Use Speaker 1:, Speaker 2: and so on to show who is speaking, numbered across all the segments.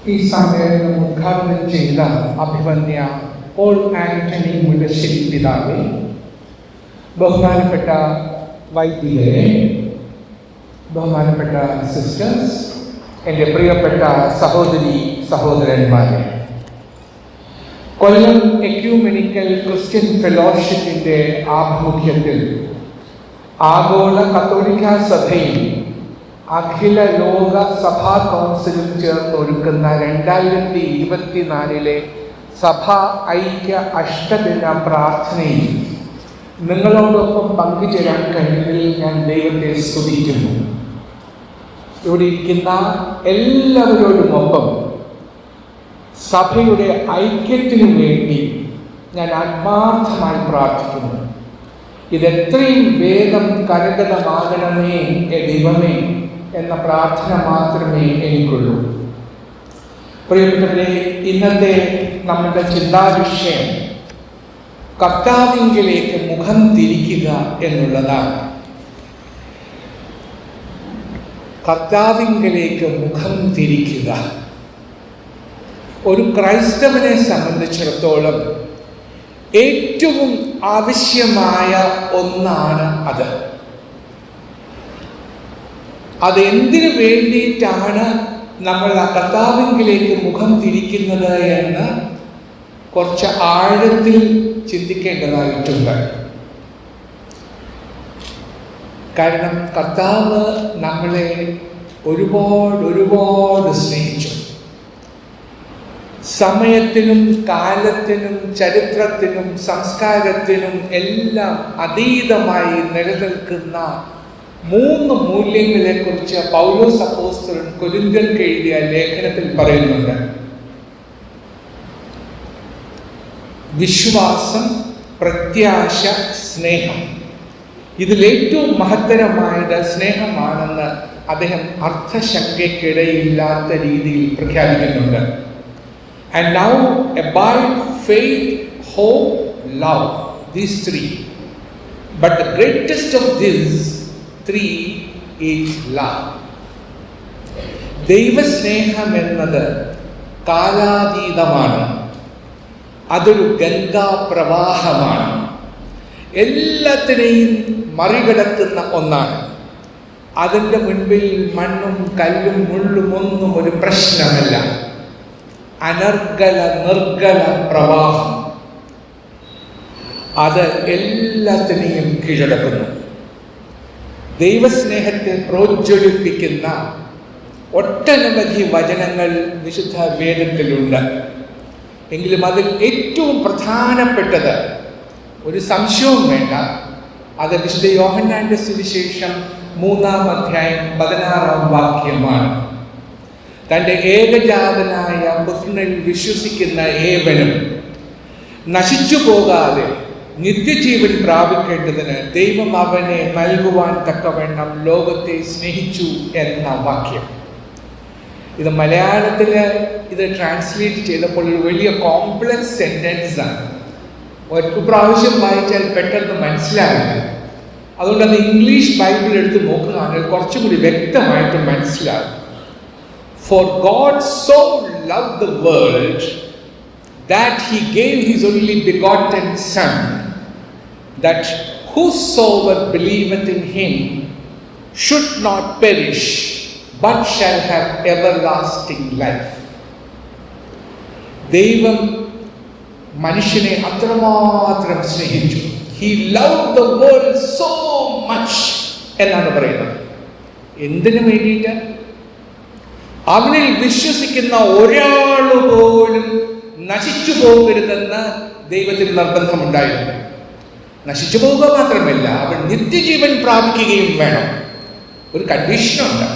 Speaker 1: ഈ സമ്മേളനം ഉദ്ഘാടനം ചെയ്ത അഭിമന്യ പോൾ ആന്റണി മുല്ലശ്ശേരി പിതാവേ, ബഹുമാനപ്പെട്ട വൈദികരെ, ബഹുമാനപ്പെട്ട സിസ്റ്റേഴ്സ്, എൻ്റെ പ്രിയപ്പെട്ട സഹോദരി സഹോദരന്മാരെ, കൊല്ലം എക്യൂമെനിക്കൽ ക്രിസ്ത്യൻ ഫെലോഷിപ്പിൻ്റെ ആഭിമുഖ്യത്തിൽ ആഗോള കത്തോലിക്ക സഭയും അഖില ലോക സഭാ കൗൺസിലും ചേർന്ന് ഒരുക്കുന്ന 2024 സഭാ ഐക്യ അഷ്ടദിന പ്രാർത്ഥനയിൽ നിങ്ങളോടൊപ്പം പങ്കുചേരാൻ കഴിഞ്ഞതിൽ ഞാൻ ദൈവത്തെ സ്തുതിക്കുന്നു. ഇവിടെ ഇരിക്കുന്ന എല്ലാവരോടുമൊപ്പം സഭയുടെ ഐക്യത്തിനു വേണ്ടി ഞാൻ ആത്മാർത്ഥമായി പ്രാർത്ഥിക്കുന്നു. ഇതെത്രയും വേഗം കരഗതമാകണമേ ദൈവമേ എന്ന പ്രാർത്ഥന മാത്രമേ എനിക്കുള്ളൂ. പ്രിയപ്പെട്ടവരെ, ഇന്നത്തെ നമ്മുടെ ചിന്താവിഷയം കർത്താവിങ്കലേക്ക് മുഖം തിരിക്കുക എന്നുള്ളതാണ്. കർത്താവിങ്കലേക്ക് മുഖം തിരിക്കുക ഒരു ക്രൈസ്തവനെ സംബന്ധിച്ചിടത്തോളം ഏറ്റവും ആവശ്യമായ ഒന്നാണ്. അതെന്തിനു വേണ്ടിയിട്ടാണ് നമ്മൾ ആ കർത്താവിങ്കിലേക്ക് മുഖം തിരിക്കുന്നത് എന്ന് കുറച്ച് ആഴത്തിൽ ചിന്തിക്കേണ്ടതായിട്ടുണ്ട്. കാരണം കർത്താവ് നമ്മളെ ഒരുപാട് സ്നേഹിച്ചു. സമയത്തിനും കാലത്തിനും ചരിത്രത്തിനും സംസ്കാരത്തിനും എല്ലാം അതീതമായി നിലനിൽക്കുന്ന 3 മൂല്യങ്ങളെക്കുറിച്ച് പൗലോസ് അപ്പോസ്തലൻ കൊരിന്ത്യർക്ക് എഴുതിയ ലേഖനത്തിൽ പറയുന്നുണ്ട്. വിശ്വാസം, പ്രത്യാശ, സ്നേഹം. ഇതിലേറ്റവും മഹത്തരമായത് സ്നേഹമാണെന്ന് അദ്ദേഹം അർത്ഥശങ്കയ്ക്കിടയില്ലാത്ത രീതിയിൽ പ്രഖ്യാപിക്കുന്നുണ്ട്. And now abide faith, hope, love. These 3. But the greatest of these 3 is love. ദൈവസ്നേഹം എന്നത് കാലാതീതമാണ്. അതൊരു ഗംഗാപ്രവാഹമാണ്. എല്ലാത്തിനെയും മറികടക്കുന്ന ഒന്നാണ്. അതിൻ്റെ മുൻപിൽ മണ്ണും കല്ലും മുള്ളും ഒന്നും ഒരു പ്രശ്നമല്ല. അനർഗല നിർഗല പ്രവാഹം. അത് എല്ലാത്തിനെയും കീഴടക്കുന്നു. ദൈവസ്നേഹത്തെ പ്രോജ്വലിപ്പിക്കുന്ന ഒട്ടനവധി വചനങ്ങൾ വിശുദ്ധ വേദത്തിലുണ്ട്. എങ്കിലും അതിൽ ഏറ്റവും പ്രധാനപ്പെട്ടത്, ഒരു സംശയവും വേണ്ട, അത് വിശുദ്ധ യോഹന്നാന്റെ സുവിശേഷം 3-ാം അധ്യായം 16-ാം വാക്യമാണ്. തൻ്റെ ഏകജാതനായ പുത്രനിൽ വിശ്വസിക്കുന്ന ഏവനും നശിച്ചു പോകാതെ നിത്യജീവൻ പ്രാപിക്കേണ്ടതിന് ദൈവം അവനെ നൽകുവാൻ തക്കവണ്ണം ലോകത്തെ സ്നേഹിച്ചു എന്ന വാക്യം. ഇത് മലയാളത്തിൽ ട്രാൻസ്ലേറ്റ് ചെയ്തപ്പോൾ ഒരു വലിയ കോംപ്ലക്സ് സെന്റൻസ് ആണ്. ഒരു പ്രാവശ്യം വായിച്ചാൽ പെട്ടെന്ന് മനസ്സിലാവില്ല. അതുകൊണ്ട് അത് ഇംഗ്ലീഷ് ബൈബിൾ എടുത്ത് നോക്കുകയാണെങ്കിൽ കുറച്ചും കൂടി വ്യക്തമായിട്ട് മനസ്സിലാകും. For God so loved the world that he gave his only begotten Son, that whosoever believeth in him should not perish, but shall have everlasting life. ദൈവം മനുഷ്യനെ അത്രമാത്രം സ്നേഹിച്ചു. He loved the world so much എന്നാണ് പറയുന്നത്. എന്തിനു വേണ്ടിയിട്ട്? അവനിൽ വിശ്വസിക്കുന്ന ഒരാൾ പോലും നശിച്ചു പോകരുതെന്ന് ദൈവത്തിന് നിർബന്ധമുണ്ടായിരുന്നു. നശിച്ചു പോവുക മാത്രമല്ല, അവൻ നിത്യജീവൻ പ്രാപിക്കുകയും വേണം. ഒരു കണ്ടീഷനുണ്ട്.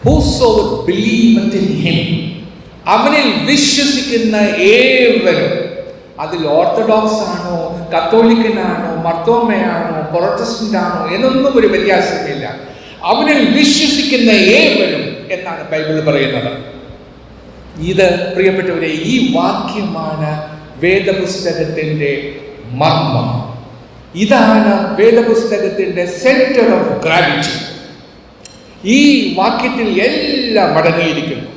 Speaker 1: Whosoever believeth in him, അവനിൽ വിശ്വസിക്കുന്ന ഏവരും, അതിൽ ഓർത്തഡോക്സ് ആണോ, കത്തോലിക്കനാണോ, മർത്തോമയാണോ, പ്രൊട്ടസ്റ്റന്റ് ആണോ എന്നൊന്നും ഒരു വ്യത്യാസമില്ല. അവനിൽ വിശ്വസിക്കുന്ന ഏവരും എന്നാണ് ബൈബിൾ പറയുന്നത്. ഇത് പ്രിയപ്പെട്ടവരെ, ഈ വാക്യമാണ് വേദപുസ്തകത്തിൻ്റെ മർമ്മം. ഇതാണ് വേദപുസ്തകത്തിൻ്റെ സെന്റർ ഓഫ് ഗ്രാവിറ്റി. ഈ വാക്യത്തിൽ എല്ലാം അടങ്ങിയിരിക്കുന്നു.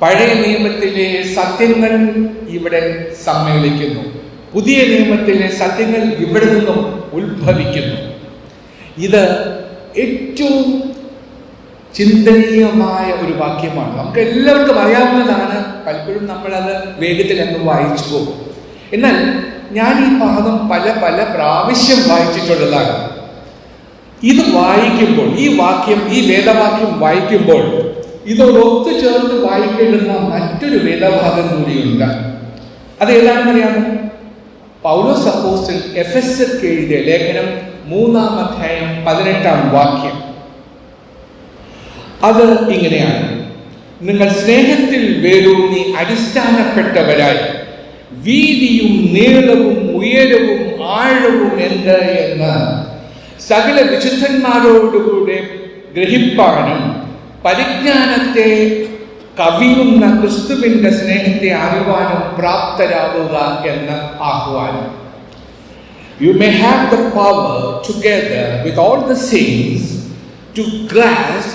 Speaker 1: പഴയ നിയമത്തിലെ സത്യങ്ങൾ ഇവിടെ സമ്മേളിക്കുന്നു, പുതിയ നിയമത്തിലെ സത്യങ്ങൾ ഇവിടെ നിന്നും ഉത്ഭവിക്കുന്നു. ഇത് ഏറ്റവും ചിന്തനീയമായ ഒരു വാക്യമാണ്. നമുക്ക് എല്ലാവർക്കും അറിയാവുന്നതാണ്, പലപ്പോഴും നമ്മളത് വേഗത്തിൽ അങ്ങ് വായിച്ചു പോകും. എന്നാൽ ഞാൻ ഈ ഭാഗം പല പല പ്രാവശ്യം വായിച്ചിട്ടുള്ളതാണ്. ഇത് വായിക്കുമ്പോൾ, ഈ വാക്യം, ഈ വേദവാക്യം വായിക്കുമ്പോൾ ഇതോടൊത്തു ചേർത്ത് വായിക്കേണ്ടുന്ന മറ്റൊരു വേദഭാഗം കൂടിയുണ്ട്. അത് ഏതാണെന്നറിയാമോ? പൗലോസ് അപ്പോസ്തലൻ എഫെസ്യർക്ക് എഴുതിയ ലേഖനം 3-ാം അധ്യായം 18-ാം വാക്യം. അത് ഇങ്ങനെയാണ്: നിങ്ങൾ സ്നേഹത്തിൽ വേരൂന്നി അടിസ്ഥാനപ്പെട്ടവരായി വീതിയും നീളവും ഉയരവും ആഴവും എന്ത് എന്ന് സകല വിശുദ്ധന്മാരോടുകൂടെ ഗ്രഹിപ്പാനും പരിജ്ഞാനത്തെ കവിയുന്ന ക്രിസ്തുവിന്റെ സ്നേഹത്തെ അറിവാനും പ്രാപ്തരാവുക എന്ന് ആഹ്വാനം. You may have the power together with all the saints to grasp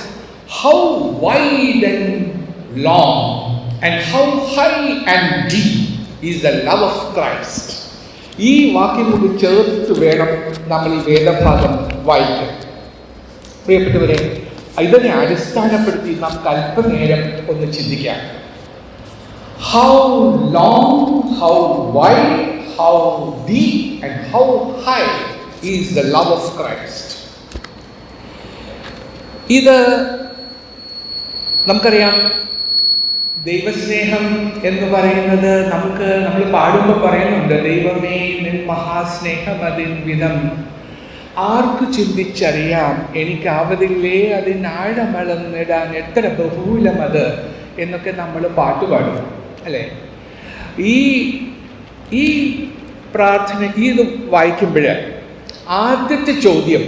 Speaker 1: how wide and long and how high and deep is the love of Christ. ഈ വാക്യം കൂടി ചേർത്ത് വേണം നമ്മൾ ഈ വേദഭാഗം വായിക്കാൻ. പ്രിയപ്പെട്ടവരെ, ഇതിനെ അടിസ്ഥാനപ്പെടുത്തി നമുക്ക് അല്പനേരം ഒന്ന് ചിന്തിക്കാം. How long, how wide, how deep and how high is the love of Christ. ഇത് നമുക്കറിയാം. ദൈവസ്നേഹം എന്ന് പറയുന്നത് നമ്മൾ പാടുമ്പോൾ പറയുന്നുണ്ട്, ദൈവമേ നിൻ മഹാസ്നേഹം അതിൻ വിധം ആർക്ക് ചിന്തിച്ചറിയാം, എനിക്കാവതില്ലേ അതിനാഴമളന്നിടാൻ എത്ര ബഹുലമത് എന്നൊക്കെ നമ്മൾ പാട്ടുപാടും അല്ലേ. ഈ പ്രാർത്ഥന ഇത് വായിക്കുമ്പോൾ ആദ്യത്തെ ചോദ്യം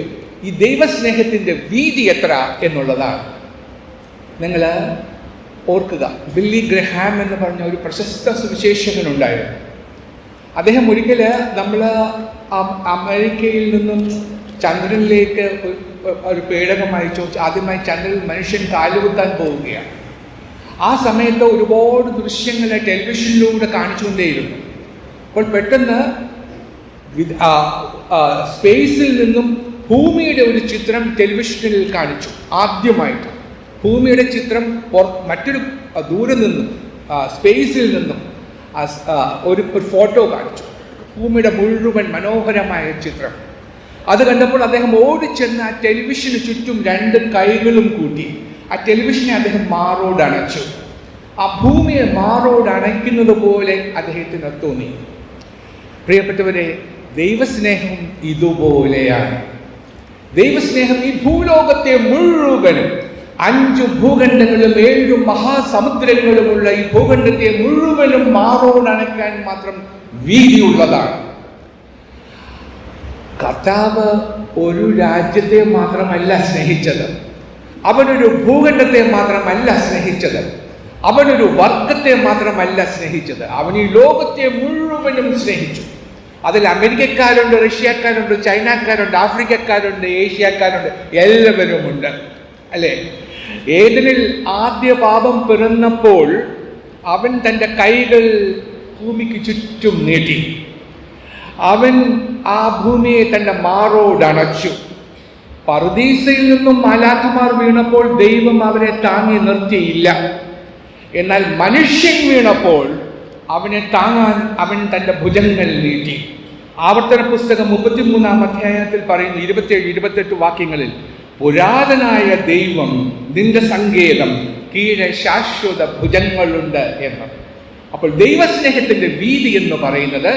Speaker 1: ഈ ദൈവസ്നേഹത്തിൻ്റെ വീതി എത്ര എന്നുള്ളതാണ്. നിങ്ങൾ ഓർക്കുക, ബില്ലി ഗ്രഹാം എന്ന് പറഞ്ഞ ഒരു പ്രശസ്ത സുവിശേഷകനുണ്ടായിരുന്നു. അദ്ദേഹം ഒരിക്കൽ നമ്മൾ അമേരിക്കയിൽ നിന്നും ചന്ദ്രനിലേക്ക് ഒരു പേടകം അയച്ചു. ആദ്യമായി ചന്ദ്രനിൽ മനുഷ്യൻ കാലുകുത്താൻ പോവുകയാണ്. ആ സമയത്ത് ഒരുപാട് ദൃശ്യങ്ങൾ ടെലിവിഷനിലൂടെ കാണിച്ചുകൊണ്ടേയിരുന്നു. അപ്പോൾ പെട്ടെന്ന് സ്പേസിൽ നിന്നും ഭൂമിയുടെ ഒരു ചിത്രം ടെലിവിഷനിൽ കാണിച്ചു. ആദ്യമായിട്ട് ഭൂമിയുടെ ചിത്രം മറ്റൊരു ദൂരെ നിന്നും സ്പേസിൽ നിന്നും ഒരു ഫോട്ടോ കാണിച്ചു. ഭൂമിയുടെ മുഴുവൻ മനോഹരമായ ചിത്രം. അത് കണ്ടപ്പോൾ അദ്ദേഹം ഓടിച്ചെന്ന് ആ ടെലിവിഷന് ചുറ്റും 2 കൈകളും കൂട്ടി ആ ടെലിവിഷനെ അദ്ദേഹം മാറോട് അണച്ചു. ആ ഭൂമിയെ മാറോട് അണയ്ക്കുന്നത് പോലെ അദ്ദേഹത്തിന് തോന്നി. പ്രിയപ്പെട്ടവരെ, ദൈവസ്നേഹം ഇതുപോലെയാണ്. ദൈവസ്നേഹം ഈ ഭൂലോകത്തെ മുഴുവനും, 5 ഭൂഖണ്ഡങ്ങളും 7 മഹാസമുദ്രങ്ങളുമുള്ള ഈ ഭൂഖണ്ഡത്തെ മുഴുവനും മാറോടണയ്ക്കാൻ മാത്രം വീതിയുള്ളതാണ്. കർത്താവ് ഒരു രാജ്യത്തെ മാത്രമല്ല സ്നേഹിച്ചത്, അവനൊരു ഭൂഖണ്ഡത്തെ മാത്രമല്ല സ്നേഹിച്ചത്, അവനൊരു വർഗത്തെ മാത്രമല്ല സ്നേഹിച്ചത്, അവൻ ഈ ലോകത്തെ മുഴുവനും സ്നേഹിച്ചു. അതിൽ അമേരിക്കക്കാരുണ്ട്, റഷ്യക്കാരുണ്ട്, ചൈനക്കാരുണ്ട്, ആഫ്രിക്കക്കാരുണ്ട്, ഏഷ്യക്കാരുണ്ട്, എല്ലാവരുമുണ്ട് അല്ലേ. ഏദനിൽ ആദ്യ പാപം പിറന്നപ്പോൾ അവൻ തൻ്റെ കൈകൾ ഭൂമിക്ക് ചുറ്റും നീട്ടി. അവൻ ആ ഭൂമിയെ തൻ്റെ മാറോടണച്ചു. പറുദീസയിൽ നിന്നും മാലാഖമാർ വീണപ്പോൾ ദൈവം അവരെ താങ്ങി നിർത്തിയില്ല. എന്നാൽ മനുഷ്യൻ വീണപ്പോൾ അവനെ താങ്ങാൻ അവൻ തൻ്റെ ഭുജങ്ങൾ നീട്ടി. ആവർത്തന പുസ്തകം 33-ാം അധ്യായത്തിൽ പറയുന്നു, 27-28 വാക്യങ്ങളിൽ, പുരാതനായ ദൈവം നിന്റെ സങ്കേതം, കീഴെ ശാശ്വത ഭുജങ്ങളുണ്ട് എന്ന്. അപ്പോൾ ദൈവസ്നേഹത്തിൻ്റെ വീതി എന്ന് പറയുന്നത്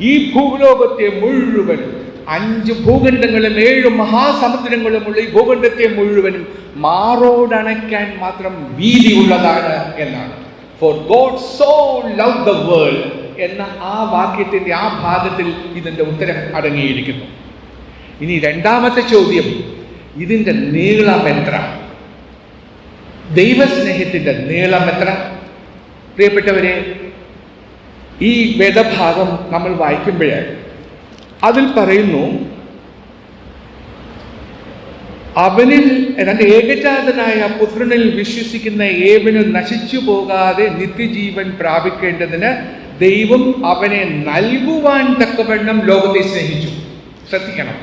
Speaker 1: ഈ ഭൂലോകത്തെ മുഴുവനും, 5 ഭൂഖണ്ഡങ്ങളും 7 മഹാസമുദ്രങ്ങളുമുള്ള ഈ ഭൂഖണ്ഡത്തെ മുഴുവനും മാറോടണയ്ക്കാൻ മാത്രം വീതിയുള്ളതാണ് എന്നാണ്. For God so loved the world എന്ന ആ വാക്യത്തിൻ്റെ ആ ഭാഗത്തിൽ ഇതിൻ്റെ ഉത്തരം അടങ്ങിയിരിക്കുന്നു. ഇനി രണ്ടാമത്തെ ചോദ്യം, ഇതിൻ്റെ നീളം എത്ര? ദൈവസ്നേഹത്തിൻ്റെ നീളം എത്ര? പ്രിയപ്പെട്ടവരെ, ഈ വേദഭാഗം നമ്മൾ വായിക്കുമ്പോൾ അതിൽ പറയുന്നു, അവനിൽ തന്റെ ഏകജാതനായ പുത്രനിൽ വിശ്വസിക്കുന്ന ഏവനും നശിച്ചു പോകാതെ നിത്യജീവൻ പ്രാപിക്കേണ്ടതിന് ദൈവം അവനെ നൽകുവാൻ തക്കവണ്ണം ലോകത്തെ സ്നേഹിച്ചു. ശ്രദ്ധിക്കണം,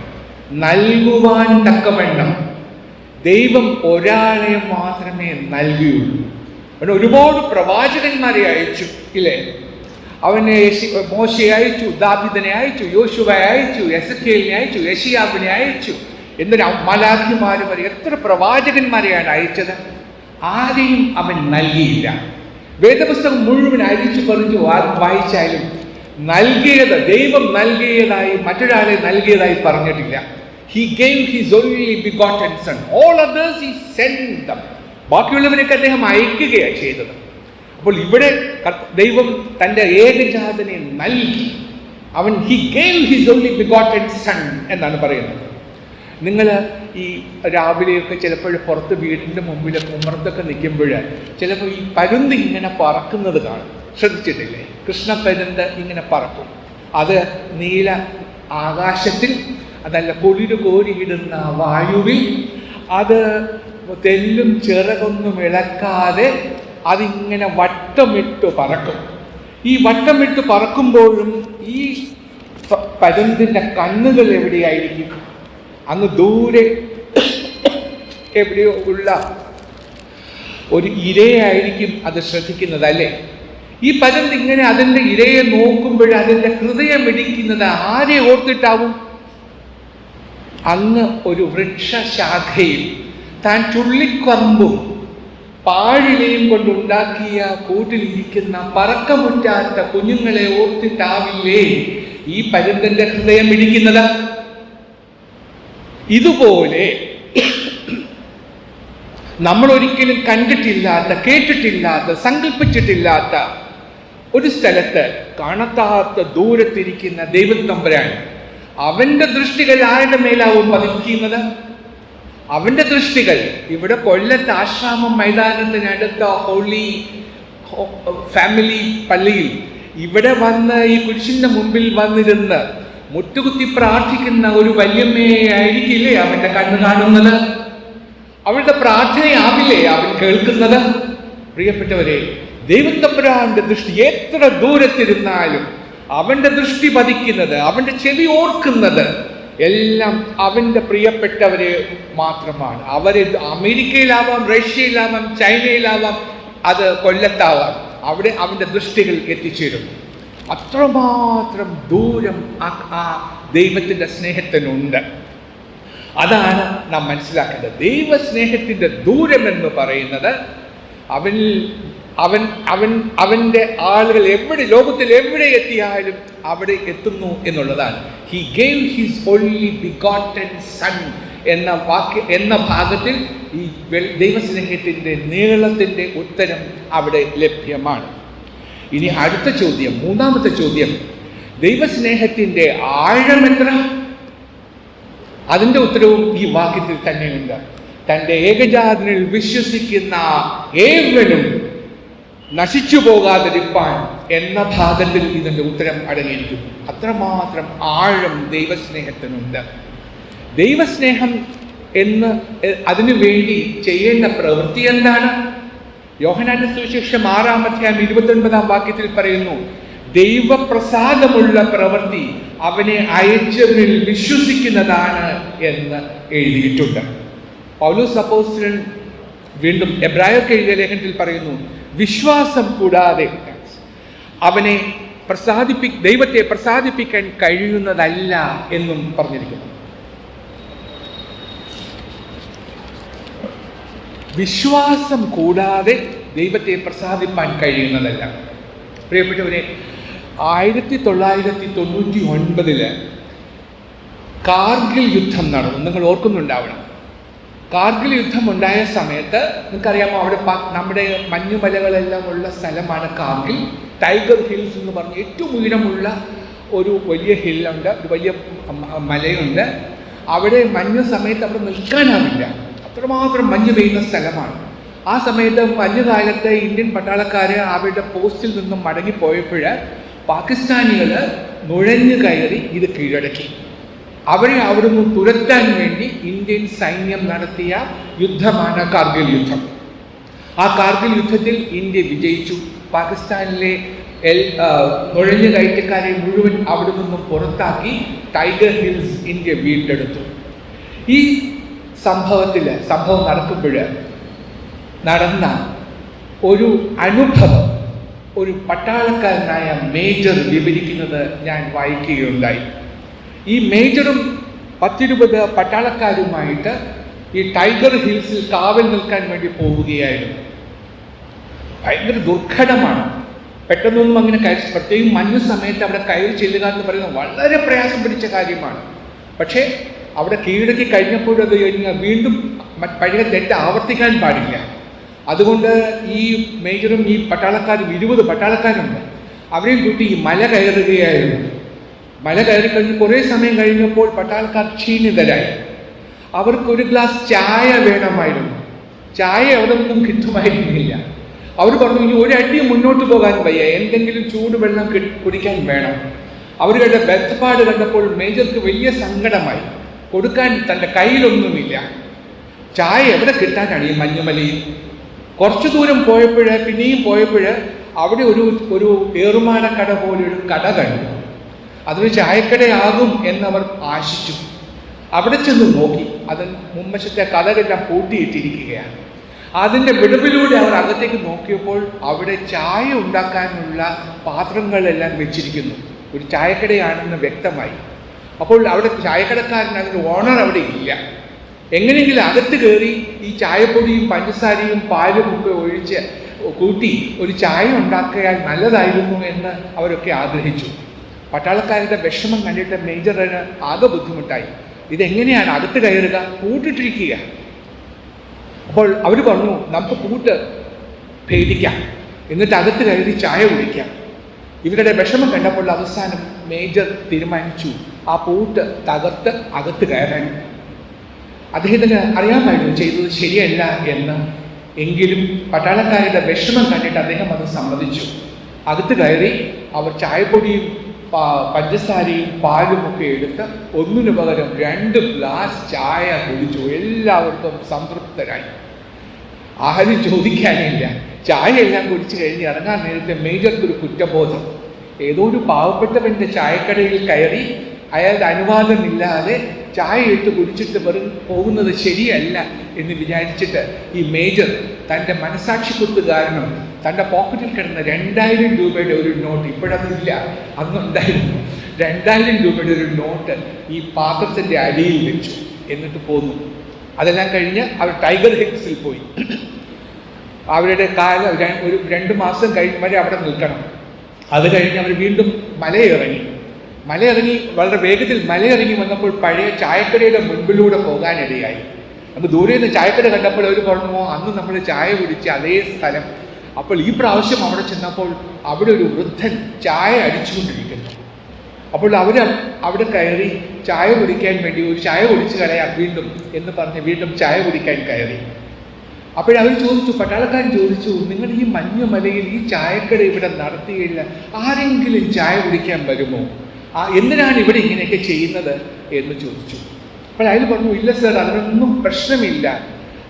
Speaker 1: നൽകുവാൻ തക്കവണ്ണം ദൈവം ഒരാളെ മാത്രമേ നൽകിയുള്ളൂ. അവൻ ഒരുപാട് പ്രവാചകന്മാരെ അയച്ചു, ഇല്ലേ? അവനെ മോശയെ അയച്ചു, ദാവീദിനെ അയച്ചു, യോശുവയെ അയച്ചു, എസെക്കിയേലിനെ അയച്ചു, യെശയ്യാവിനെ അയച്ചു, എന്തിനാ മലാഖിമാര് വരെ എത്ര പ്രവാചകന്മാരെയാണ് അയച്ചത്? ആരെയും അവൻ നൽകിയില്ല. വേദപുസ്തകം മുഴുവൻ അരിച്ചു പറിച്ചു വായിച്ചാലും നൽകിയത്, ദൈവം നൽകിയതായി മറ്റൊരാളെ നൽകിയതായി പറഞ്ഞിട്ടില്ല. He gave his only begotten son. All others he sent them. ബാക്കിയുള്ളവരൊക്കെ അദ്ദേഹം അയക്കുകയാണ് ചെയ്തത്. അപ്പോൾ ഇവിടെ ദൈവം തൻ്റെ ഏകജാതനെ നൽകി. അവൻ he gave his only begotten son എന്നാണ് പറയുന്നത്. നിങ്ങൾ ഈ രാവിലെയൊക്കെ ചിലപ്പോൾ പുറത്ത് വീടിൻ്റെ മുമ്പിൽ ഉമ്മറത്തൊക്കെ നിൽക്കുമ്പോൾ ചിലപ്പോൾ ഈ പരുന്ത് ഇങ്ങനെ പറക്കുന്നത് കാണും. ശ്രദ്ധിച്ചിട്ടില്ലേ? കൃഷ്ണപ്പരുന്ത് ഇങ്ങനെ പറക്കും. അത് നീല ആകാശത്തിൽ, അതല്ല കുളിര് കോരിയിടുന്ന വായുവിൽ, അത് തെല്ലും ചിറകൊന്നും ഇളക്കാതെ അതിങ്ങനെ വട്ടമിട്ട് പറക്കും. ഈ വട്ടമിട്ട് പറക്കുമ്പോഴും ഈ പരുന്തിൻ്റെ കണ്ണുകൾ എവിടെയായിരിക്കും? അങ്ങ് ദൂരെ എവിടെയോ ഉള്ള ഒരു ഇരയായിരിക്കും അത് ശ്രദ്ധിക്കുന്നത്, അല്ലേ? ഈ പരുന്ത് ഇങ്ങനെ അതിൻ്റെ ഇരയെ നോക്കുമ്പോൾ അതിൻ്റെ ഹൃദയം ഇടിക്കുന്നത് ആരെ ഓർത്തിട്ടാവും? അങ്ങ് ഒരു വൃക്ഷശാഖയിൽ താൻ ചുള്ളിക്കമ്പും പാഴിലയും കൊണ്ടുണ്ടാക്കിയ കൂട്ടിലിരിക്കുന്ന പറക്കമുറ്റാത്ത കുഞ്ഞുങ്ങളെ ഓർത്തിട്ടാവില്ലേ ഈ പരുന്തിൻ്റെ ഹൃദയം ഇടിക്കുന്നത്? ഇതുപോലെ നമ്മൾ ഒരിക്കലും കണ്ടിട്ടില്ലാത്ത, കേട്ടിട്ടില്ലാത്ത, സങ്കല്പിച്ചിട്ടില്ലാത്ത ഒരു സ്ഥലത്ത് കാണാത്ത ദൂരത്തിരിക്കുന്ന ദൈവം തമ്പുരാൻ അവന്റെ ദൃഷ്ടികൾ ആരുടെ മേലാവും പതിക്കുന്നത്? അവന്റെ ദൃഷ്ടികൾ ഇവിടെ കൊല്ലത്ത് ആശ്രാമം മൈതാനത്തിനടുത്ത ഹോളി ഫാമിലി പള്ളിയിൽ ഇവിടെ വന്ന് ഈ കുരിശിന്റെ മുമ്പിൽ വന്നിരുന്ന് മുട്ടുകുത്തി പ്രാർത്ഥിക്കുന്ന ഒരു വല്യമ്മയെ ആയിരിക്കില്ലേ അവന്റെ കണ്ണ് കാണുന്നത്? അവളുടെ പ്രാർത്ഥനയാവില്ലേ അവൻ കേൾക്കുന്നത്? പ്രിയപ്പെട്ടവരെ, ദൈവം തമ്പുരാന്റെ ദൃഷ്ടി എത്ര ദൂരത്തിരുന്നാലും അവന്റെ ദൃഷ്ടി പതിക്കുന്നത്, അവന്റെ ചെവി ഓർക്കുന്നത് എല്ലാം അവന്റെ പ്രിയപ്പെട്ടവരെ മാത്രമാണ്. അവര് അമേരിക്കയിലാവാം, റഷ്യയിലാവാം, ചൈനയിലാവാം, അത് കൊല്ലത്താവാം, അവിടെ അവന്റെ ദൃഷ്ടികൾ എത്തിച്ചേരും. അത്രമാത്രം ദൂരം ആ ദൈവത്തിന്റെ സ്നേഹത്തിനുണ്ട്. അതാണ് നാം മനസ്സിലാക്കേണ്ടത്. ദൈവസ്നേഹത്തിന്റെ ദൂരം എന്ന് പറയുന്നത് അവന്റെ ആളുകൾ എവിടെ, ലോകത്തിൽ എവിടെ എത്തിയാലും അവിടെ എത്തുന്നു എന്നുള്ളതാണ്. He gave his only begotten sun എന്ന ഭാഗത്തിൽ ഈ ദൈവസ്നേഹത്തിന്റെ നീളത്തിന്റെ ഉത്തരം അവിടെ ലഭ്യമാണ്. ഇനി അടുത്ത ചോദ്യം, മൂന്നാമത്തെ ചോദ്യം, ദൈവസ്നേഹത്തിന്റെ ആഴം എത്ര? അതിൻ്റെ ഉത്തരവും ഈ വാക്യത്തിൽ തന്നെയുണ്ട്. തൻ്റെ ഏകജാതനിൽ വിശ്വസിക്കുന്ന ഏവനും നശിച്ചു പോകാതിരിപ്പാൻ എന്ന ഭാഗത്തിൽ ഇതിൻ്റെ ഉത്തരം അടങ്ങിയിരിക്കുന്നു. അത്രമാത്രം ആഴം ദൈവസ്നേഹത്തിനുണ്ട്. ദൈവസ്നേഹം എന്ന് അതിനു വേണ്ടി ചെയ്യേണ്ട പ്രവൃത്തി എന്താണ്? യോഹന്നാന്റെ സുവിശേഷം 6-29 വാക്യത്തിൽ പറയുന്നു, ദൈവപ്രസാദമുള്ള പ്രവൃത്തി അവനെ അയച്ചവരിൽ വിശ്വസിക്കുന്നതാണ് എന്ന് എഴുതിയിട്ടുണ്ട്. പൗലോസ് അപ്പോസ്തലൻ വീണ്ടും എബ്രായർക്ക് എഴുതിയ ലേഖനത്തിൽ പറയുന്നു, വിശ്വാസം കൂടാതെ അവനെ ദൈവത്തെ പ്രസാദിപ്പിക്കാൻ കഴിയുന്നതല്ല എന്നും പറഞ്ഞിരിക്കുന്നു. വിശ്വാസം കൂടാതെ ദൈവത്തെ പ്രസാദിപ്പാൻ കഴിയുന്നതല്ല. പ്രിയപ്പെട്ടവരെ, 1999 കാർഗിൽ യുദ്ധം നടന്നു. നിങ്ങൾ ഓർക്കുന്നുണ്ടാവണം. കാർഗിൽ യുദ്ധം ഉണ്ടായ സമയത്ത് നിങ്ങൾക്കറിയാമോ, അവിടെ നമ്മുടെ മഞ്ഞുമലകളെല്ലാം ഉള്ള സ്ഥലമാണ് കാർഗിൽ. ടൈഗർ ഹിൽസ് എന്ന് പറഞ്ഞ് ഏറ്റവും ഉയരമുള്ള ഒരു വലിയ ഹില്ലുണ്ട്, ഒരു വലിയ മലയുണ്ട്. അവിടെ മഞ്ഞ് സമയത്ത് അവിടെ നിൽക്കാനാവില്ല, അത്രമാത്രം മഞ്ഞ് പെയ്യുന്ന സ്ഥലമാണ്. ആ സമയത്ത് മഞ്ഞുകാലത്ത് ഇന്ത്യൻ പട്ടാളക്കാർ അവരുടെ പോസ്റ്റിൽ നിന്നും മടങ്ങിപ്പോയപ്പോൾ പാകിസ്ഥാനികൾ നുഴഞ്ഞു കയറി ഇത് കീഴടക്കി. അവരെ അവിടുന്ന് തുരത്താൻ വേണ്ടി ഇന്ത്യൻ സൈന്യം നടത്തിയ യുദ്ധമാണ് കാർഗിൽ യുദ്ധം. ആ കാർഗിൽ യുദ്ധത്തിൽ ഇന്ത്യ വിജയിച്ചു. പാകിസ്ഥാനിലെ നുഴഞ്ഞു കയറ്റക്കാരെ മുഴുവൻ അവിടെ നിന്നും പുറത്താക്കി ടൈഗർ ഹിൽസ് ഇന്ത്യ വീണ്ടെടുത്തു. ഈ സംഭവം നടക്കുമ്പോൾ നടന്ന ഒരു അനുഭവം ഒരു പട്ടാളക്കാരനായ മേജർ വിവരിക്കുന്നത് ഞാൻ വായിക്കുകയുണ്ടായി. ഈ മേജറും 10-20 പട്ടാളക്കാരുമായിട്ട് ഈ ടൈഗർ ഹിൽസിൽ കാവൽ നിൽക്കാൻ വേണ്ടി പോവുകയായിരുന്നു. ഭയങ്കര ദുർഘടമാണ്. പെട്ടെന്നൊന്നും അങ്ങനെ പ്രത്യേകം മഞ്ഞ് സമയത്ത് അവിടെ കയറി ചെല്ലുക എന്ന് പറയുന്നത് വളരെ പ്രയാസം പിടിച്ച കാര്യമാണ്. പക്ഷേ അവിടെ കീഴടക്കി കഴിഞ്ഞപ്പോൾ അത് വീണ്ടും പഴയ തെറ്റ് ആവർത്തിക്കാൻ പാടില്ല. അതുകൊണ്ട് ഈ മേജറും ഈ പട്ടാളക്കാരും 20 പട്ടാളക്കാരുണ്ട്, അവരെയും കൂട്ടി ഈ മല കയറുകയായിരുന്നു. മല കയറി കഴിഞ്ഞ് കുറേ സമയം കഴിഞ്ഞപ്പോൾ പട്ടാളക്കാർ ക്ഷീണിതരായി. അവർക്കൊരു ഗ്ലാസ് ചായ വേണമായിരുന്നു. ചായ അവിടെ നിന്നും കിട്ടുമായിരുന്നില്ല. അവർ പറഞ്ഞു, ഇനി ഒരടി മുന്നോട്ട് പോകാൻ വയ്യ, എന്തെങ്കിലും ചൂടുവെള്ളം കുടിക്കാൻ വേണം. അവരുടെ ബന്ധപ്പാട് കണ്ടപ്പോൾ മേജർക്ക് വലിയ സങ്കടമായി. കൊടുക്കാൻ തൻ്റെ കയ്യിലൊന്നുമില്ല. ചായ എവിടെ കിട്ടാനാണ് ഈ മഞ്ഞുമലയിൽ? കുറച്ചു ദൂരം പിന്നെയും പോയപ്പോൾ അവിടെ ഒരു ഏറുമാടക്കട പോലൊരു കട കണ്ടു. അതൊരു ചായക്കടയാകും എന്നവർ ആശിച്ചു. അവിടെ ചെന്ന് നോക്കി, അത് മുൻവശത്തെ കഥകളെല്ലാം പൂട്ടിയിട്ടിരിക്കുകയാണ്. അതിൻ്റെ വിടവിലൂടെ അവർ അകത്തേക്ക് നോക്കിയപ്പോൾ അവിടെ ചായ ഉണ്ടാക്കാനുള്ള പാത്രങ്ങളെല്ലാം വെച്ചിരിക്കുന്നു. ഒരു ചായക്കടയാണെന്ന് വ്യക്തമായി. അപ്പോൾ അവിടെ ചായക്കടക്കാരൻ, അതിൻ്റെ ഓണർ അവിടെ ഇല്ല. എങ്ങനെയെങ്കിലും അകത്ത് കയറി ഈ ചായപ്പൊടിയും പഞ്ചസാരയും പാലും ഒക്കെ ഒഴിച്ച് കൂട്ടി ഒരു ചായ ഉണ്ടാക്കിയാൽ നല്ലതായിരുന്നു എന്ന് അവരൊക്കെ ആഗ്രഹിച്ചു. പട്ടാളക്കാരുടെ വിഷമം കണ്ടിട്ട് മേജറിന് ആകെ ബുദ്ധിമുട്ടായി. ഇതെങ്ങനെയാണ് അകത്ത് കയറുക? പൂട്ടിട്ടിരിക്കുക. അപ്പോൾ അവർ പറഞ്ഞു, നമുക്ക് പൂട്ട് ഭേദിക്കാം, എന്നിട്ട് അകത്ത് കയറി ചായ കുടിക്കാം. ഇവരുടെ വിഷമം കണ്ടപ്പോൾ അവസാനം മേജർ തീരുമാനിച്ചു ആ പൂട്ട് തകർത്ത് അകത്ത് കയറാൻ. അദ്ദേഹത്തിന് അറിയാമായിരുന്നു ചെയ്തത് ശരിയല്ല എന്ന്. എങ്കിലും പട്ടാളക്കാരുടെ വിഷമം കണ്ടിട്ട് അദ്ദേഹം അത് സമ്മതിച്ചു. അകത്ത് കയറി അവർ ചായപ്പൊടിയും പഞ്ചസാരയും പാലും ഒക്കെ എടുത്ത് ഒന്നിനു പകരം 2 ഗ്ലാസ് ചായ കുടിച്ചു. എല്ലാവർക്കും സംതൃപ്തരായി. ആരും ചോദിക്കാനില്ല. ചായ എല്ലാം കുടിച്ചു കഴിഞ്ഞ് ഇറങ്ങാൻ നേരത്തെ മേജർക്കൊരു കുറ്റബോധം. ഏതോ ഒരു പാവപ്പെട്ടവൻ്റെ ചായക്കടയിൽ കയറി അയാളുടെ അനുവാദമില്ലാതെ ചായ ഇട്ട് കുടിച്ചിട്ട് പോകുന്നത് ശരിയല്ല എന്ന് വിചാരിച്ചിട്ട് ഈ മേജർ തൻ്റെ മനസാക്ഷിക്കുത്ത് കാരണം തൻ്റെ പോക്കറ്റിൽ കിടന്ന 2000 രൂപയുടെ ഒരു നോട്ട്, ഇപ്പോഴതില്ല, അന്നുണ്ടായിരുന്നു, 2000 രൂപയുടെ ഒരു നോട്ട് ഈ പാത്രത്തിൻ്റെ അടിയിൽ വെച്ചു. എന്നിട്ട് പോന്നു. അതെല്ലാം കഴിഞ്ഞ് അവർ ടൈഗർ ഹിൽസിൽ പോയി. അവരുടെ കാലം ഒരു 2 മാസം വരെ അവിടെ നിൽക്കണം. അത് കഴിഞ്ഞ് അവർ വീണ്ടും മലയിറങ്ങി. വളരെ വേഗത്തിൽ മലയിറങ്ങി വന്നപ്പോൾ പഴയ ചായക്കടയുടെ മുൻപിലൂടെ പോകാനിടയായി. നമുക്ക് ദൂരെ നിന്ന് ചായക്കട കണ്ടപ്പോൾ അവർ പറഞ്ഞു, അന്ന് നമ്മൾ ചായ കുടിച്ച അതേ സ്ഥലം. അപ്പോൾ ഈ പ്രാവശ്യം അവിടെ ചെന്നപ്പോൾ അവിടെ ഒരു വൃദ്ധൻ ചായ അടിച്ചുകൊണ്ടിരിക്കുന്നു. അപ്പോൾ അവിടെ കയറി ചായ കുടിക്കാൻ വേണ്ടി, ഒരു ചായ കുടിച്ച് കളയാം വീണ്ടും എന്ന് പറഞ്ഞ് വീണ്ടും ചായ കുടിക്കാൻ കയറി. അപ്പോഴവർ ചോദിച്ചു, പട്ടാളക്കാരൻ ചോദിച്ചു, നിങ്ങൾ ഈ മഞ്ഞുമലയിൽ ഈ ചായക്കട ഇവിടെ നടത്തിയില്ല, ആരെങ്കിലും ചായ കുടിക്കാൻ വരുമോ? എന്തിനാണ് ഇവിടെ ഇങ്ങനെയൊക്കെ ചെയ്യുന്നത് എന്ന് ചോദിച്ചു. അപ്പോൾ അയാൾ പറഞ്ഞു, ഇല്ല സർ, അതിനൊന്നും പ്രശ്നമില്ല,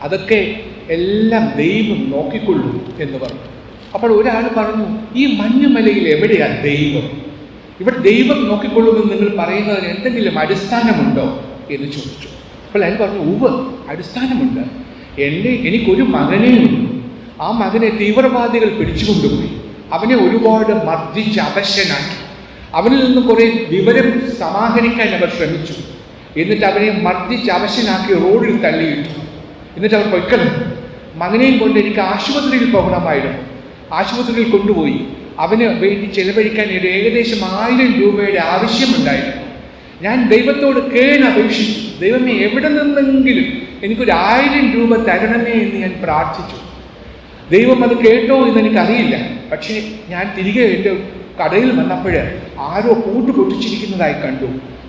Speaker 1: അതൊക്കെ എല്ലാം ദൈവം നോക്കിക്കൊള്ളൂ എന്ന് പറഞ്ഞു. അപ്പോൾ ഒരാൾ പറഞ്ഞു, ഈ മഞ്ഞുമലയിൽ എവിടെയാണ് ദൈവം? ഇവിടെ ദൈവം നോക്കിക്കൊള്ളുമെന്ന് നിങ്ങൾ പറയുന്നതിന് എന്തെങ്കിലും അടിസ്ഥാനമുണ്ടോ എന്ന് ചോദിച്ചു. അപ്പോൾ അയാൾ പറഞ്ഞു, ഉവ്വ്, അടിസ്ഥാനമുണ്ട്. എനിക്കൊരു മകനേ ഉള്ളൂ. ആ മകനെ തീവ്രവാദികൾ പിടിച്ചുകൊണ്ടുപോയി. അവനെ ഒരുപാട് മർദ്ദിച്ച് അവശനാക്കി. അവനിൽ നിന്ന് കുറേ വിവരം സമാഹരിക്കാൻ അവർ ശ്രമിച്ചു. എന്നിട്ട് അവനെ മർദ്ദിച്ച് അവശനാക്കി റോഡിൽ തള്ളിയിട്ടു. എന്നിട്ട് അവർ പൊയ്ക്കളഞ്ഞു. മകനെയും കൊണ്ട് എനിക്ക് ആശുപത്രിയിൽ പോകണമായിരുന്നു. ആശുപത്രിയിൽ കൊണ്ടുപോയി. അവന് വേണ്ടി ചെലവഴിക്കാൻ ഏകദേശം 1000 രൂപയുടെ ആവശ്യമുണ്ടായിരുന്നു. ഞാൻ ദൈവത്തോട് കേണപേക്ഷിച്ചു, ദൈവമേ, എവിടെ നിന്നെങ്കിലും എനിക്കൊരു 1000 രൂപ തരണമേ എന്ന് ഞാൻ പ്രാർത്ഥിച്ചു. ദൈവം അത് കേട്ടോ എന്ന് എനിക്കറിയില്ല. പക്ഷേ ഞാൻ തിരികെ എൻ്റെ കടയിൽ വന്നപ്പോൾ ആരോ പൂട്ട് പൊട്ടിച്ചിരിക്കുന്നതായി കണ്ടു.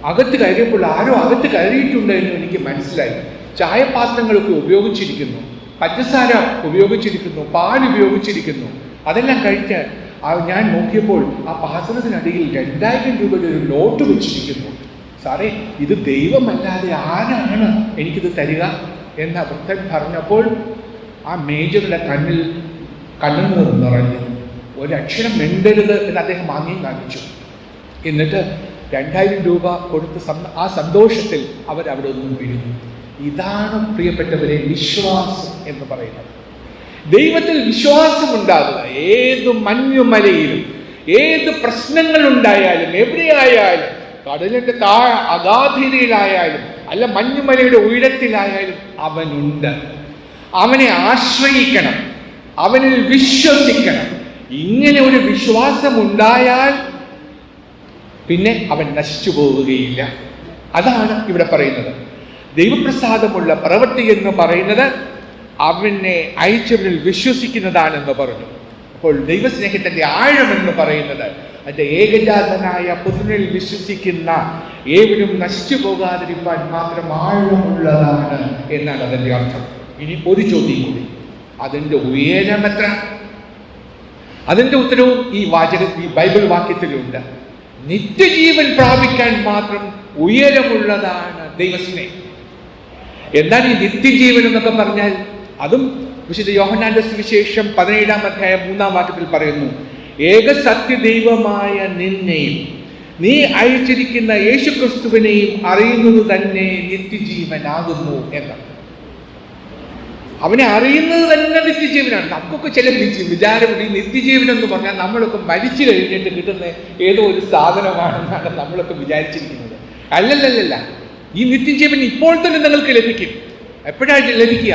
Speaker 1: അകത്ത് കയറിയപ്പോൾ ആരോ അകത്ത് കയറിയിട്ടുണ്ട് എന്ന് എനിക്ക് മനസ്സിലായി. ചായപാത്രങ്ങളൊക്കെ ഉപയോഗിച്ചിരിക്കുന്നു, പഞ്ചസാര ഉപയോഗിച്ചിരിക്കുന്നു, പാൽ ഉപയോഗിച്ചിരിക്കുന്നു. അതെല്ലാം കഴിച്ച് ഞാൻ നോക്കിയപ്പോൾ ആ പാത്രത്തിനടിയിൽ 2000 രൂപയുടെ ഒരു നോട്ട് വെച്ചിരിക്കുന്നു. സാറേ, ഇത് ദൈവമല്ലാതെ ആരാണ് എനിക്കിത് തരിക എന്ന് വൃദ്ധൻ പറഞ്ഞപ്പോൾ ആ മേജറുടെ കണ്ണുനീർ നിറഞ്ഞു. ഒരക്ഷരം മിണ്ടരുത് എന്ന് അദ്ദേഹം ആംഗ്യം കാണിച്ചു. എന്നിട്ട് 2000 രൂപ കൊടുത്ത് ആ സന്തോഷത്തിൽ അവരവിടെ ഒന്നും പിരിഞ്ഞു. ഇതാണ് പ്രിയപ്പെട്ടവരെ വിശ്വാസം എന്ന് പറയുന്നത്. ദൈവത്തിൽ വിശ്വാസമുണ്ടാകുക. ഏത് മഞ്ഞുമലയിലും, ഏത് പ്രശ്നങ്ങളുണ്ടായാലും, എവിടെയായാലും, കടലിൻ്റെ അഗാധതയിലായാലും അല്ല മഞ്ഞുമലയുടെ ഉയരത്തിലായാലും അവനുണ്ട്. അവനെ ആശ്രയിക്കണം, അവനിൽ വിശ്വസിക്കണം. ഇങ്ങനെ ഒരു വിശ്വാസം ഉണ്ടായാൽ പിന്നെ അവൻ നശിച്ചു പോവുകയില്ല. അതാണ് ഇവിടെ പറയുന്നത്. ദൈവപ്രസാദമുള്ള പ്രവൃത്തി എന്ന് പറയുന്നത് അവനെ അയച്ചവരിൽ വിശ്വസിക്കുന്നതാണെന്ന് പറഞ്ഞു. അപ്പോൾ ദൈവസ്നേഹത്തിൻ്റെ ആഴമെന്ന് പറയുന്നത് അതിൻ്റെ ഏകജാതനായ പുത്രനിൽ വിശ്വസിക്കുന്ന ഏവരും നശിച്ചു പോകാതിരിക്കാൻ മാത്രം ആഴമുള്ളതാണ് എന്നാണ് അതിൻ്റെ അർത്ഥം. ഇനി ഒരു ചോദ്യം കൂടി, അതിൻ്റെ ഉയരമെത്ര? അതിൻ്റെ ഉത്തരവും ഈ ബൈബിൾ വാക്യത്തിലുണ്ട്. നിത്യജീവൻ പ്രാപിക്കാൻ മാത്രം ഉയരമുള്ളതാണ് ദൈവസ്നേഹം. എന്താണ് ഈ നിത്യജീവൻ എന്നൊക്കെ പറഞ്ഞാൽ? അതും വിശുദ്ധ യോഹന്നാന്റെ സുവിശേഷം 17-ാം അധ്യായം 3-ാം വാക്യത്തിൽ പറയുന്നു, ഏക സത്യദൈവമായ നിന്നെയും നീ അയച്ചിരിക്കുന്ന യേശുക്രിസ്തുവിനെയും അറിയുന്നത് തന്നെ നിത്യജീവനാകുന്നു എന്ന്. അവനെ അറിയുന്നത് തന്നെ നിത്യജീവനാണ്. നമുക്കൊക്കെ ചില വിചാരമുണ്ട്, ഈ നിത്യജീവൻ എന്ന് പറഞ്ഞാൽ നമ്മളൊക്കെ മരിച്ചു കഴിഞ്ഞിട്ട് കിട്ടുന്ന ഏതോ ഒരു സാധനമാണെന്നാണ് നമ്മളൊക്കെ വിചാരിച്ചിരിക്കുന്നത്. അല്ലല്ലല്ല, ഈ നിത്യജീവൻ ഇപ്പോൾ തന്നെ നിങ്ങൾക്ക് ലഭിക്കും. എപ്പോഴാണ് ലഭിക്കുക?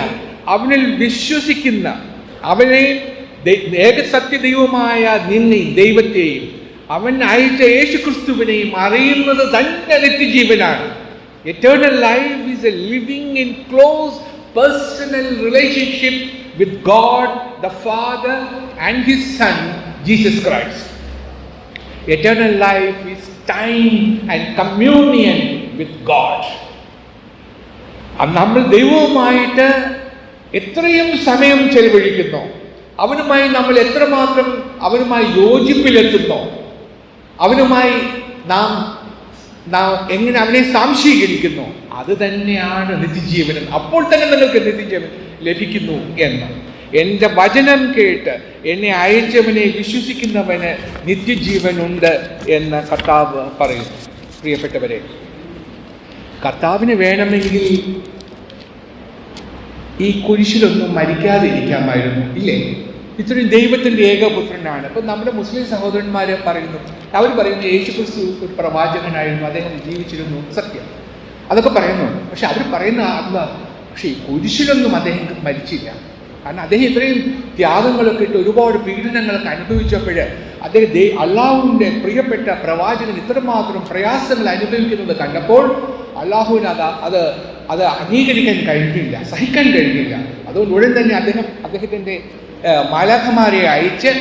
Speaker 1: അവനിൽ വിശ്വസിക്കുന്ന, അവനെ ഏകസത്യദൈവമായ നിന്നെയും ദൈവത്തെയും അവൻ അയച്ച യേശുക്രിസ്തുവിനെയും അറിയുന്നത് തന്നെ നിത്യജീവനാണ്. Eternal life is a living in close personal relationship with God the Father and His Son Jesus Christ. Eternal life is time and communion with God. നമ്മൾ ദൈവവുമായിട്ട് എത്രയും സമയം ചെലവഴിക്കുന്നു, അവനുമായി നമ്മൾ എത്രമാത്രം അവനുമായി യോജിപ്പിലെത്തുന്നു, അവനുമായി നാം എങ്ങനെ അവനെ സാംശീകരിക്കുന്നു, അത് തന്നെയാണ് നിത്യജീവൻ. അപ്പോൾ തന്നെ നിങ്ങൾക്ക് നിത്യജീവൻ ലഭിക്കുന്നു എന്ന്. എൻ്റെ വചനം കേട്ട് എന്നെ അയച്ചവനെ വിശ്വസിക്കുന്നവന് നിത്യജീവനുണ്ട് എന്ന് കർത്താവ് പറയുന്നു. പ്രിയപ്പെട്ടവരെ, കർത്താവിന് വേണമെങ്കിൽ ഈ കുരിശിലൊന്നും മരിക്കാതിരിക്കാമായിരുന്നു, ഇല്ലേ? ഇത്രയും ദൈവത്തിൻ്റെ ഏകപുത്രനാണ്. ഇപ്പം നമ്മുടെ മുസ്ലിം സഹോദരന്മാർ പറയുന്നു, അവർ പറയുന്നു യേശുക്രിസ്തു ഒരു പ്രവാചകനായിരുന്നു, അദ്ദേഹം ജീവിച്ചിരുന്നു, സത്യം, അതൊക്കെ പറയുന്നുണ്ട്. പക്ഷെ അവർ പറയുന്ന പക്ഷേ ഈ കുരിശിലൊന്നും അദ്ദേഹം മരിച്ചില്ല. കാരണം അദ്ദേഹം ഇത്രയും ത്യാഗങ്ങളൊക്കെ ഇട്ട് ഒരുപാട് പീഡനങ്ങളൊക്കെ അനുഭവിച്ചപ്പോൾ അദ്ദേഹം അള്ളാഹുവിൻ്റെ പ്രിയപ്പെട്ട പ്രവാചകൻ ഇത്രമാത്രം പ്രയാസങ്ങൾ അനുഭവിക്കുന്നത് കണ്ടപ്പോൾ അള്ളാഹുവിന് അത് അംഗീകരിക്കാൻ കഴിഞ്ഞില്ല, സഹിക്കാൻ കഴിഞ്ഞില്ല. അതുകൊണ്ട് ഉടൻ തന്നെ അദ്ദേഹത്തിൻ്റെ മാലാഖമാരെ അയച്ച്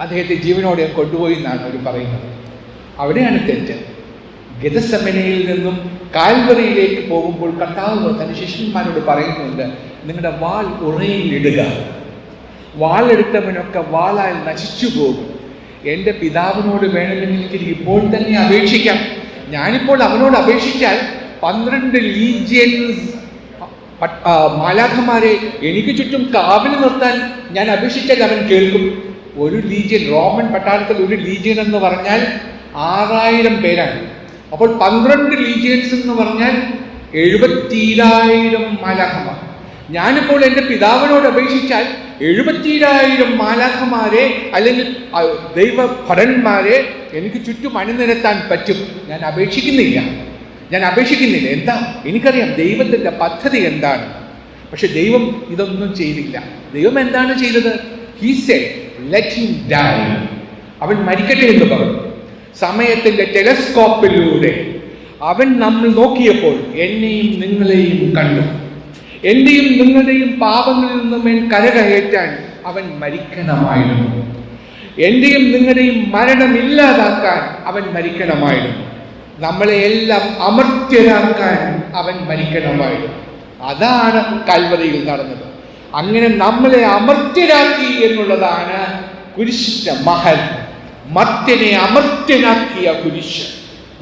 Speaker 1: അദ്ദേഹത്തെ ജീവനോടെ കൊണ്ടുപോയി എന്നാണ് അവർ പറയുന്നത്. അവിടെയാണ് തെറ്റ്. ഗെത്സമനയിൽ നിന്നും കാൽവറിയിലേക്ക് പോകുമ്പോൾ കർത്താവ് തൻ്റെ ശിഷ്യന്മാരോട് പറയുന്നുണ്ട്, നിങ്ങളുടെ വാൾ ഉറയിലിടുക, വാളെടുത്തവനൊക്കെ വാളാൽ നശിച്ചു പോകും. എൻ്റെ പിതാവിനോട് വേണമെങ്കിൽ എനിക്ക് ഇപ്പോൾ തന്നെ അപേക്ഷിക്കാം. ഞാനിപ്പോൾ അവനോട് അപേക്ഷിച്ചാൽ 12 ലീജിയൻസ് മാലാഖമാരെ എനിക്ക് ചുറ്റും കാവൽ നിർത്താൻ ഞാൻ അപേക്ഷിച്ചാൽ അവൻ കേൾക്കും. ഒരു ലീജിയൻ, റോമൻ പട്ടാളത്തിൽ ഒരു ലീജിയൻ എന്ന് പറഞ്ഞാൽ 6000 പേരാണ്. അപ്പോൾ 12 ലീജിയൻസ് എന്ന് പറഞ്ഞാൽ 70,000 മാലാഖമാർ. ഞാനിപ്പോൾ എൻ്റെ പിതാവിനോട് അപേക്ഷിച്ചാൽ 70,000 മാലാഖമാരെ അല്ലെങ്കിൽ ദൈവഭടന്മാരെ എനിക്ക് ചുറ്റും അണിനിരത്താൻ പറ്റും. ഞാൻ അപേക്ഷിക്കുന്നില്ല. എന്താ? എനിക്കറിയാം ദൈവത്തിൻ്റെ പദ്ധതി എന്താണ്. പക്ഷെ ദൈവം ഇതൊന്നും ചെയ്തില്ല. ദൈവം എന്താണ് ചെയ്തത്? He said, let him die. അവൻ മരിക്കട്ടെ എന്ന് പറഞ്ഞു. സമയത്തിൻ്റെ ടെലസ്കോപ്പിലൂടെ അവൻ നമ്മൾ നോക്കിയപ്പോൾ എന്നെയും നിങ്ങളെയും കണ്ടു. എൻ്റെയും നിങ്ങളുടെയും പാപങ്ങളിൽ നിന്നും കരകയറ്റാൻ അവൻ മരിക്കണമായിരുന്നു. എൻ്റെയും നിങ്ങളുടെയും മരണമില്ലാതാക്കാൻ അവൻ മരിക്കണമായിരുന്നു. നമ്മളെ എല്ലാം അമർത്യരാക്കാൻ അവൻ മരിക്കണമായിരുന്നു. അതാണ് കൽവറിയിൽ നടന്നത്. അങ്ങനെ നമ്മളെ അമർത്യരാക്കി എന്നുള്ളതാണ് കുരിശിന്റെ മഹൽ. മർത്യനെ അമർത്യനാക്കിയ കുരിശ്.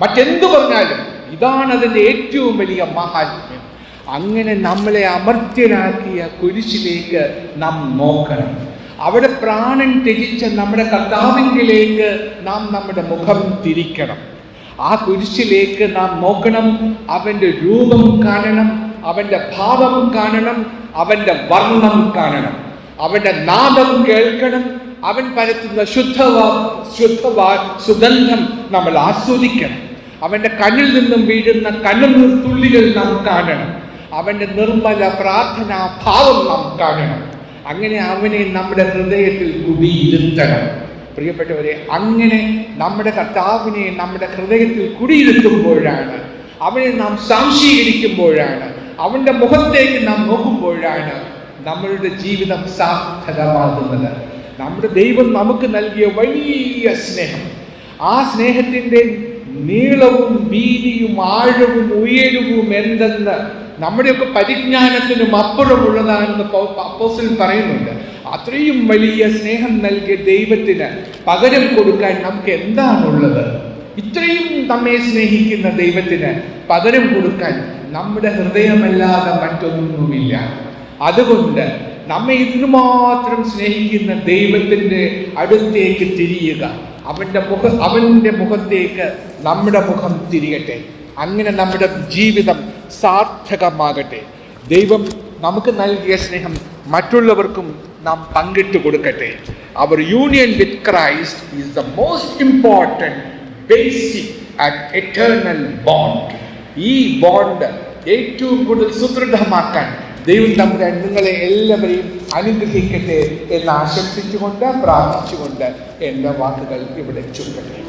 Speaker 1: മറ്റെന്തു പറഞ്ഞാലും ഇതാണ് അതിൻ്റെ ഏറ്റവും വലിയ മഹാത്മ്യം. അങ്ങനെ നമ്മളെ അമർത്യനാക്കിയ കുരിശിലേക്ക് നാം നോക്കണം. അവിടെ പ്രാണൻ ത്യജിച്ച നമ്മുടെ കർത്താവിങ്കിലേക്ക് നാം നമ്മുടെ മുഖം തിരിക്കണം. ആ കുരിശിലേക്ക് നാം നോക്കണം. അവൻ്റെ രൂപം കാണണം, അവൻ്റെ ഭാവം കാണണം, അവൻ്റെ വർണ്ണം കാണണം, അവൻ്റെ നാദം കേൾക്കണം, അവൻ പരത്തുന്ന സുഗന്ധം നമ്മൾ ആസ്വദിക്കണം, അവൻ്റെ കണ്ണിൽ നിന്നും വീഴുന്ന കണ്ണുനീർ തുള്ളികൾ നാം കാണണം, അവൻ്റെ നിർമ്മല പ്രാർത്ഥനാ ഭാവം നാം കാണണം. അങ്ങനെ അവനെ നമ്മുടെ ഹൃദയത്തിൽ കുടിയിരുത്തണം. പ്രിയപ്പെട്ടവരെ, അങ്ങനെ നമ്മുടെ കർത്താവിനെ നമ്മുടെ ഹൃദയത്തിൽ കുടിയിരുത്തുമ്പോഴാണ്, അവനെ നാം സാംശീകരിക്കുമ്പോഴാണ്, അവൻ്റെ മുഖത്തേക്ക് നാം നോക്കുമ്പോഴാണ് നമ്മളുടെ ജീവിതം സാർത്ഥകമാകുന്നത്. നമ്മുടെ ദൈവം നമുക്ക് നൽകിയ വലിയ സ്നേഹം, ആ സ്നേഹത്തിൻ്റെ നീളവും വീതിയും ആഴവും ഉയരവും എന്തെന്ന് നമ്മുടെയൊക്കെ പരിജ്ഞാനത്തിനും അപ്പുറമുള്ളതാണെന്ന് അപ്പോസ്തലൻ പറയുന്നുണ്ട്. അത്രയും വലിയ സ്നേഹം നൽകിയ ദൈവത്തിന് പകരം കൊടുക്കാൻ നമുക്ക് എന്താണുള്ളത്? ഇത്രയും നമ്മെ സ്നേഹിക്കുന്ന ദൈവത്തിന് പകരം കൊടുക്കാൻ നമ്മുടെ ഹൃദയമല്ലാതെ മറ്റൊന്നുമില്ല. അതുകൊണ്ട് നമ്മെ ഇതിനുമാത്രം സ്നേഹിക്കുന്ന ദൈവത്തിൻ്റെ അടുത്തേക്ക് തിരിയുക. അവൻ്റെ മുഖത്തേക്ക് നമ്മുടെ മുഖം തിരിയട്ടെ. അങ്ങനെ നമ്മുടെ ജീവിതം സാർത്ഥകമാകട്ടെ. ദൈവം നമുക്ക് നൽകിയ സ്നേഹം മറ്റുള്ളവർക്കും നാം പങ്കിട്ട് കൊടുക്കട്ടെ. അവർ union with Christ is the most important basic and eternal bond. ഈ ബോണ്ട് ഏറ്റവും കൂടുതൽ സുദൃഢമാക്കാൻ ദൈവം നിങ്ങളെ എല്ലാവരെയും അനുഗ്രഹിക്കട്ടെ എന്ന് ആശംസിച്ചുകൊണ്ട് പ്രാർത്ഥിച്ചുകൊണ്ട് എൻ്റെ വാക്കുകൾ ഇവിടെ ചുരുക്കട്ടെ.